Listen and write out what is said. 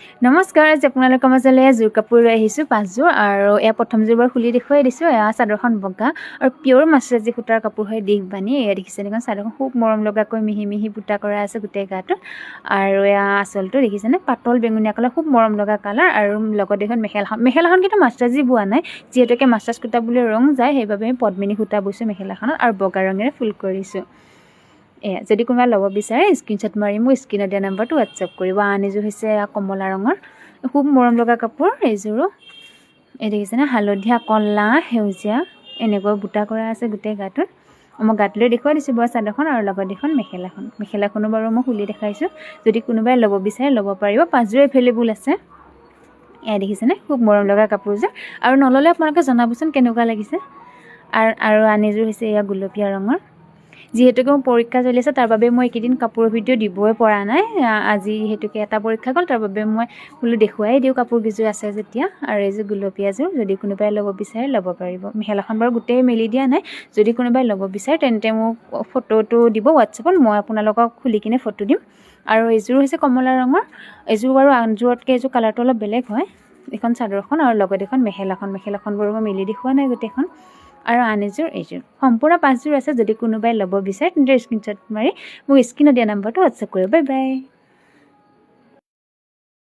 নমস্কাৰ, আজি আপোনালোকৰ মাজলৈ জোৰ কাপোৰ লৈ আহিছোঁ 5যোৰ আৰু এয়া প্ৰথম যোৰ বাৰু খুলি দেখুৱাই দিছোঁ। এয়া চাদৰখন বগা আৰু পিয়ৰ মাছৰাজি সূতাৰ কাপোৰ হয়, দিশ বানি। এয়া দেখিছে দেখোন চাদৰখন খুব মৰম লগাকৈ মিহি মিহি বুটা কৰা আছে গোটেই গাটো। আৰু এয়া আঁচলটো দেখিছেনে, পাতল বেঙুনীয়া কালাৰ, খুব মৰম লগা কালাৰ। আৰু লগত এখন মেখেলাখন কিন্তু মাছৰাজি বোৱা নাই, যিহেতুকে মাছৰাজ সূতা বুলি ৰং যায়, সেইবাবে আমি পদ্মিনী সূতা বৈছোঁ মেখেলাখনত আৰু বগা ৰঙেৰে ফুল কৰিছোঁ। এয়া যদি কোনোবাই ল'ব বিচাৰে স্ক্ৰীনশ্বট মাৰি মোক স্ক্ৰীনত দিয়া নাম্বাৰটো হোৱাটছআপ কৰিব। আন এযোৰ হৈছে কমলা ৰঙৰ, খুব মৰম লগা কাপোৰ এইযোৰো। এই দেখিছেনে, হালধীয়া, কলা, সেউজীয়া এনেকৈ বুটা কৰা আছে গোটেই গাটোত। মই গাত লৈ দেখুৱাই দিছোঁ বাৰু চাদৰখন আৰু লগত এখন মেখেলাখনো বাৰু মই খুলি দেখাইছোঁ। যদি কোনোবাই ল'ব বিচাৰে ল'ব পাৰিব, 5যোৰ এভেইলেবল আছে। এয়া দেখিছেনে, খুব মৰম লগা কাপোৰযোৰ। আৰু নল'লে আপোনালোকে জনাবচোন কেনেকুৱা লাগিছে। আৰু আন এযোৰ হৈছে এয়া গুলপীয়া ৰঙৰ। যিহেতুকে মোৰ পৰীক্ষা চলি আছে, তাৰ বাবে মই এইকেইদিন কাপোৰৰ ভিডিঅ' দিবই পৰা নাই। আজি যিহেতুকে এটা পৰীক্ষা গ'ল, তাৰ বাবে মই বোলো দেখুৱাই দিওঁ কাপোৰকেইযোৰ আছে যেতিয়া। আৰু এইযোৰ গুলপীয়াযোৰ, যদি কোনোবাই ল'ব বিচাৰে ল'ব পাৰিব। মেখেলাখন বাৰু গোটেই মেলি দিয়া নাই, যদি কোনোবাই ল'ব বিচাৰে তেন্তে মোক ফটোটো দিব হোৱাটছএপত, মই আপোনালোকক খুলি কিনে ফটো দিম। আৰু এইযোৰ হৈছে কমলা ৰঙৰ। এইযোৰ বাৰু আনযোৰতকৈ এইযোৰ কালাৰটো অলপ বেলেগ হয়। এইখন চাদৰখন আৰু লগত এখন মেখেলাখন বাৰু মই মেলি দেখুওৱা নাই গোটেইখন। আৰু আন এইযোৰ সম্পূৰ্ণ 5যোৰ আছে। যদি কোনোবাই ল'ব বিচাৰে তেন্তে স্ক্ৰীনশ্বট মাৰি মোক স্ক্ৰীনত দিয়া নাম্বাৰটো হোৱাটছএপ কৰিব। Bye bye.